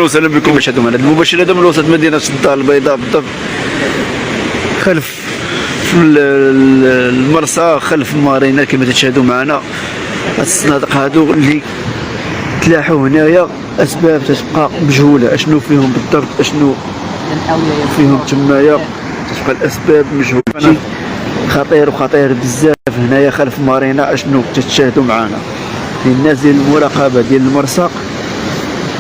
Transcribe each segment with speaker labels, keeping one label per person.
Speaker 1: وسهلا بكم. نشهدوا معنا المباشر هذا من وسط مدينة الدار البيضاء بالضبط، خلف المرسى، خلف المارينا كما تشاهدوا معنا. هاد الصنادق هادو اللي تلاحوا هنايا اسباب تتبقى مجهوله، اشنو فيهم بالضبط، اشنو فيهم تمايا تتبقى الاسباب مجهوله. خطير وخطير بزاف هنايا خلف مارينا. اشنو تتشاهدوا معنا الناس ديال المراقبه ديال المرسى،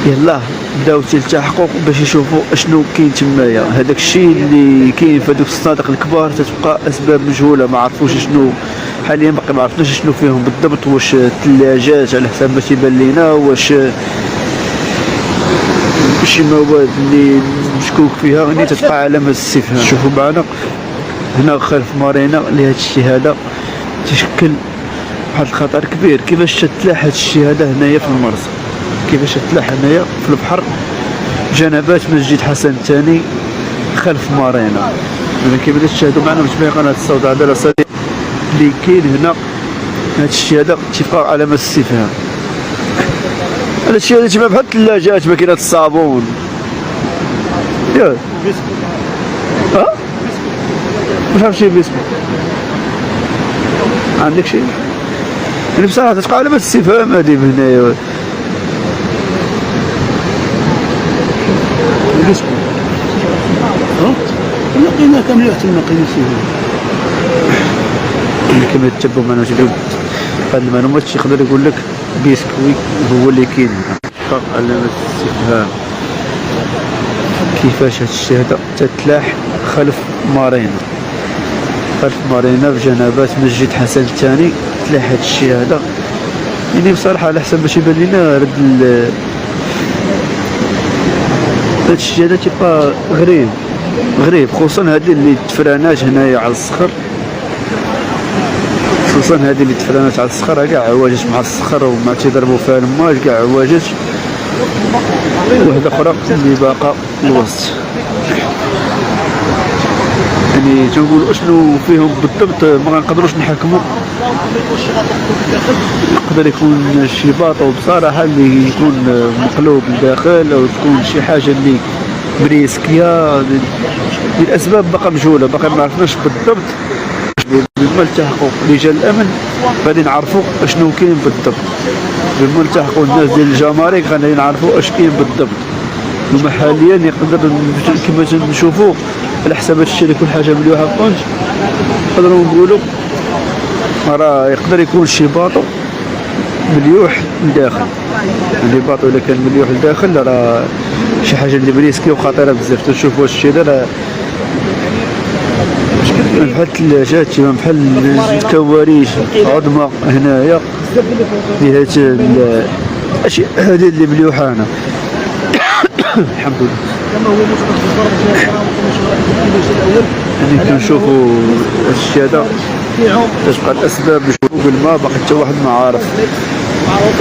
Speaker 1: يلاه بداو تلتحقوا باش يشوفوا اشنو كاين تمايا. هذاك الشيء اللي كاين في هذوك الصنادق الكبار تتبقى اسباب مجهوله، ما عرفوش شنو حاليا، باقي ما عرفناش شنو فيهم بالضبط. واش الثلاجات على حسب ما تيبان لينا، واش شي مواد اللي مشكوك فيها، يعني تتبقى علامه استفهام. شوفوا معنا هنا خلف مارينا اللي هذا الشيء هذا تشكل واحد الخطر كبير. كيفاش تتلاح هذا الشيء هذا هنايا في المرسى، كيفاش تتلاح هنايا في البحر جنبات مسجد حسن الثاني خلف مارينا. كيما تشاهدوا معنا متابعين قناه الصوت هذا الرصيد اللي كاين هنا. هذا الشيء هذا تيبقى علامه استفهام. هذا الشيء هذا تيبان بحال الثلاجات، ماكينات الصابون ياك. واش عرفتي باسمك؟ عندك شي؟ يعني بصراحه تتبقى علامه استفهام هذه من هنايا.
Speaker 2: لقينا كامل حتى لقينا فيه
Speaker 1: كما تتبعوا معنا تبعوا هاد المعلومات. يقدر يقول لك بيسكوي هو اللي كاين هنا. علامة استفهام كيفاش هاد الشيء هذا تتلاح خلف مارينا، خلف مارينا في جنبات مسجد حسن الثاني تلاح هاد الشيء هذا. يعني بصراحة على حسب باش يبان لينا هاد الشيء هذا تيبقى غريب، خصوصا هذه اللي تفرانات هنايا على الصخر، خصوصا هذه اللي تفرانات على الصخر كاع عواجت مع الصخر وما تيضربوا فيها الماج كاع عواجت. وحده اخرى اللي باقا الوسط. يعني تنقولوا اشنو فيهم بالضبط ما غنقدروش نحكموا. يقدر يكون شي باطو بصراحه اللي يكون مقلوب لداخل، او تكون شي حاجه اللي بريسكيا. الاسباب باقا مجهوله، باقي ما عرفناش بالضبط. بما التحقوا رجال الامن غادي نعرفوا اشنو كاين بالضبط. بما التحقوا الناس ديال الجمارك غادي نعرفوا اش كاين بالضبط. هما حاليا يقدر كما نشوفوا على حساب هادشي اللي كل حاجه مليوحه بونج، نقدروا نقولوا راه يقدر يكون شي باطو مليوح لداخل. يعني باطو الا كان مليوح لداخل راه شي حاجه اللي بريسكي وخطيره بزاف. تنشوفوا هادشي هذا بحال الثلاجات، بحال الكوارث عظمى هنايا ديال هاد الاشياء هذه اللي مليوحه هنا. الحمد لله. يعني كنشوفوا هادشي هذا تتبقى الاسباب مجهوله بالما، باقي حتى واحد ما عارف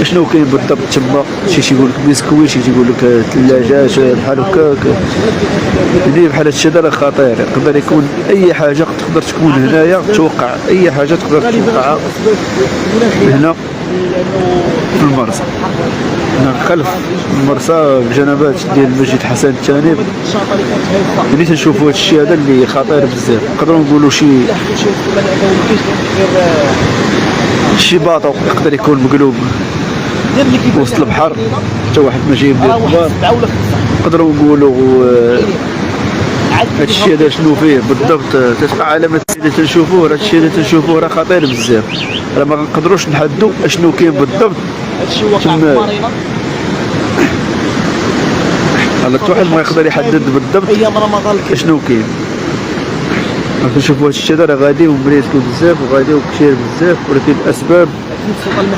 Speaker 1: اشنو كاين بالضبط تما. شي تيقول لك بسكويت، شي تيقول لك ثلاجات بحال هكاك. يعني بحال هادشي هذا خطير، يقدر يكون اي حاجه تقدر تكون هنايا. توقع اي حاجه تقدر توقع هنا في المرسى، هنا خلف المرسى بجنبات ديال مسجد حسن الثاني. يعني تنشوفوا هذا الشيء هذا اللي خطير بزاف. نقدروا نقولوا شي باطو يقدر يكون مقلوب وسط البحر، حتى واحد ما جايب ديال الكبار. نقدروا نقولوا هذا الشيء هذا شنو فيه بالضبط. تتبقى علامه اللي تنشوفوه. هذا الشيء اللي تنشوفوه راه خطير بزاف، راه ما نقدروش نحدوا اشنو كاين بالضبط تما. هذا واحد ما يقدر يحدد بالضبط اشنو كاين. كنشوفوا هذا الشيء هذا راه غادي ومريسكو بزاف وغادي وكثير بزاف، ولكن الاسباب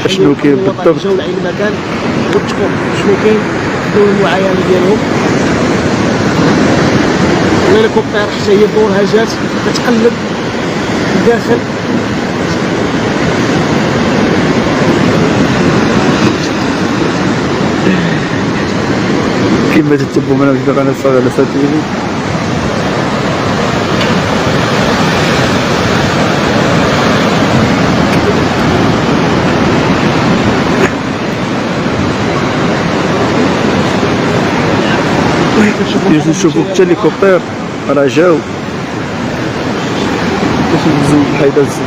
Speaker 1: اشنو كاين بالضبط.
Speaker 2: جاو لعين المكان وتشوفوا شنو كاين، ديروا المعاينه ديالهم. الهليكوبتر حتى هي دورها جات كتقلب الداخل.
Speaker 1: كما تتبعوا معنا في قناه الصوت على سات تيفي.
Speaker 2: كنشوفوا
Speaker 1: نشوفوا حتى الهليكوبتر راه جاو باش ندوزو الحيدة الزين.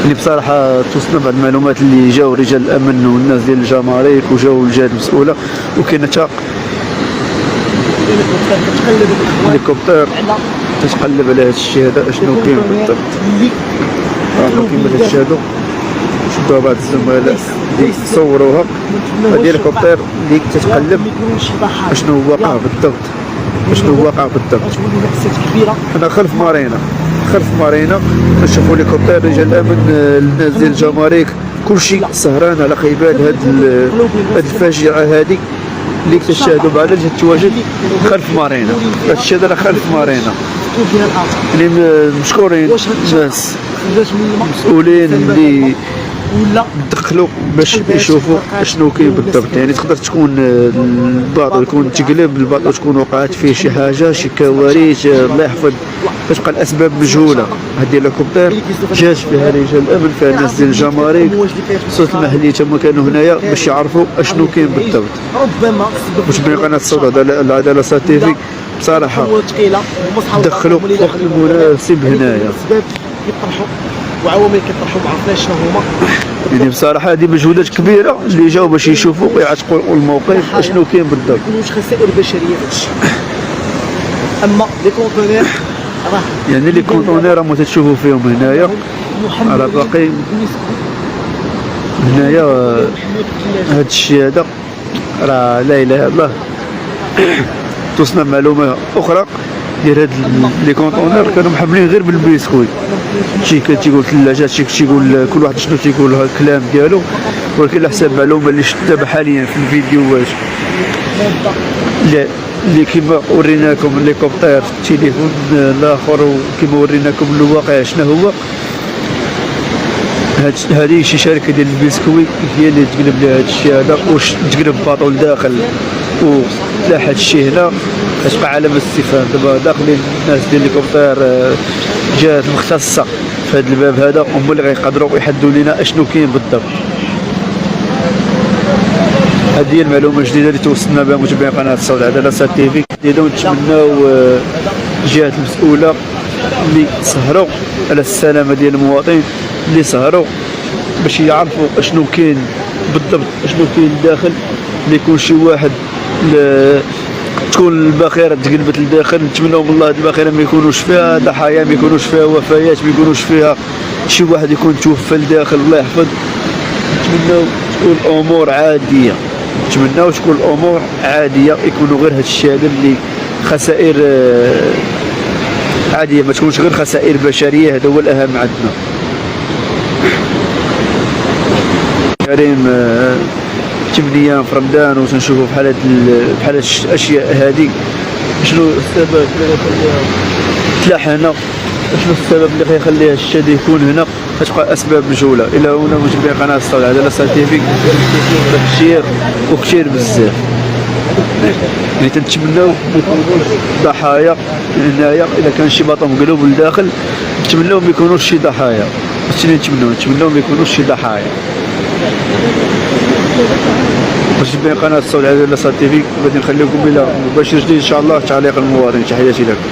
Speaker 1: اللي بصراحة توصلنا بعض المعلومات اللي جاو رجال الأمن والناس ديال الجمارك وجاو الجهات المسؤولة، وكاين حتى الهليكوبتر تتقلب على هذا الشيء هذا اشنو كاين بالضبط. كيما هذا الشيء هذا شدوها بعض الزملاء اللي صوروها، هذه الهليكوبتر اللي تتقلب اشنو واقع بالضبط، اشنو واقع بالضبط. حنا خلف مارينا كنشوفوا الهليكوبتر رجال الامن الناس ديال الجمارك كلشي سهران على قبال هاد الفاجعه هذه اللي كتشاهدوا بعد جات تواجد خلف مارينا. هاد الشيء هذا خلف مارينا اللي مشكورين الناس المسؤولين اللي دخلوا باش يشوفوا اشنو كاين بالضبط. يعني تقدر تكون الباطل يكون تقلب، الباطل تكون وقعت فيه شي حاجه، شي كوارث، الله يحفظ، كتبقى الاسباب مجهوله. هذه الهليكوبتر جات فيها رجال الامن، فيها الناس ديال الجمارك، السلطات المحليه تما كانوا هنايا باش يعرفوا اشنو كاين بالضبط. باش بين قناه الصوت العداله ساتيفيك بصراحه دخلوا في الوقت المناسب هنايا.
Speaker 2: وعوامل كيطرحوا ما عرفناش شنو هما.
Speaker 1: يعني بصراحه هذه مجهودات كبيره اللي جاوا باش يشوفوا ويعتقوا الموقف اشنو كاين بالضبط.
Speaker 2: ما يكونوش خسائر بشريه في هادشي. اما لي كونتونير راه
Speaker 1: يعني لي كونتونير راهم تتشوفوا فيهم هنايا راه باقي هنايا هذا الشيء هذا راه لا اله الا الله. توصلنا معلومه اخرى ديال هاد لي كونتونير كانوا محملين غير بالبسكويت، شي كان تيقول ثلاجات، شي تيقول كل واحد شنو تيقول الكلام ديالو، ولكن على حساب المعلومه اللي شفت دابا حاليا في الفيديوهات اللي كيما وريناكم الهليكوبتر في التليفون الاخر وكيما وريناكم الواقع شنو هو، هذه شي شركه ديال البسكويت هي اللي تقلب لها هذا الشيء هذا، واش تقلب باطو لداخل وتلاح هذا الشيء هنا كتبقى علامه استفهام. دابا داخلين الناس ديال الهليكوبتر جهات مختصه في هذا الباب هذا هما اللي غيقدروا يحدوا لنا اشنو كاين بالضبط. هذه هي المعلومه الجديده اللي توصلنا بها متابعين قناه الصوت العداله ساتيفيك. نتمناو الجهات المسؤوله اللي سهروا على السلامه ديال المواطنين، اللي سهروا باش يعرفوا اشنو كاين بالضبط، اشنو كاين لداخل، اللي يكون شي واحد تكون الباخره تقلبت لداخل. نتمنوا من الله هاد الباخره ما يكونوش فيها ضحايا، ما يكونوش فيها وفيات، ما يكونوش فيها شي واحد يكون توفى لداخل، الله يحفظ. نتمنوا تكون الامور عاديه، نتمنوا تكون الامور عاديه، يكونوا غير هاد الشيء هذا اللي خسائر عاديه، ما تكونش غير خسائر بشريه. هذا هو الاهم عندنا. كريم 8 ايام في رمضان وتنشوفوا بحال الاشياء هذه. شنو السبب اللي غيخليها تلاح هنا؟ شنو السبب اللي غيخليها الشيء هذا يكون هنا؟ كتبقى اسباب مجهوله. الى هنا متابعين قناه الصوت العداله ساتيفيك كثير وكثير بزاف. يعني تنتمناو ما يكونوش ضحايا هنايا. اذا كان شي باطو مقلوب لداخل نتمناو ما يكونوش شي ضحايا، هادشي اللي نتمناو ما يكونوش شي ضحايا. متابعين قناه الصوت العداله ساتيفيك غادي نخليكم الى مباشر جديد ان شاء الله. تعليق المواطن، تحياتي لكم.